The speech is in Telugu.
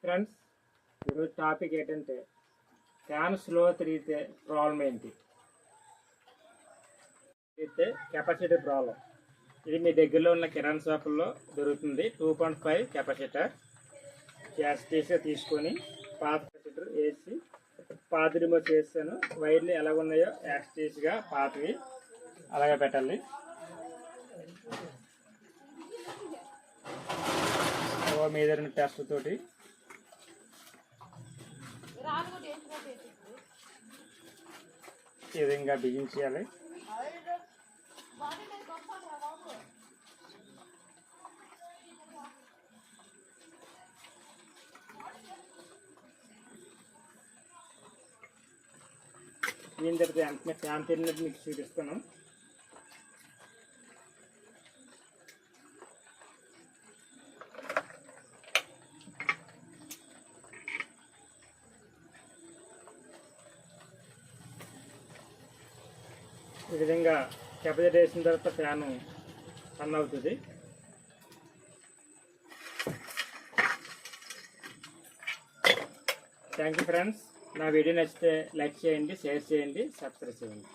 ఫ్రెండ్స్, ఈరోజు టాపిక్ ఏంటంటే ఫ్యాన్ స్లో తిరిగితే ప్రాబ్లం ఏంటి, తిరిగితే కెపాసిటీ ప్రాబ్లం. ఇది మీ దగ్గరలో ఉన్న కిరాణా షాపుల్లో దొరుకుతుంది. 2.5 కెపాసిటర్ యాస్టీస్గా తీసుకొని పాత కెపాసిటర్ వేసి పాత రిమోట్ చేస్తాను. వైర్లు ఎలాగ ఉన్నాయో యాస్టీస్గా పాతవి అలాగే పెట్టాలి. మీద టెస్ట్ తోటి ఈ విధంగా బిగించాలి. దీని తర్వాత వెంటనే ఫ్యాన్ తిరిగినట్టు మీకు చూపిస్తాను. ఈ విధంగా కెపాసిటర్ వేసిన తర్వాత ఫ్యాను రన్ అవుతుంది. Thank you friends. నా వీడియో నచ్చితే లైక్ చేయండి, షేర్ చేయండి, సబ్స్క్రైబ్ చేయండి.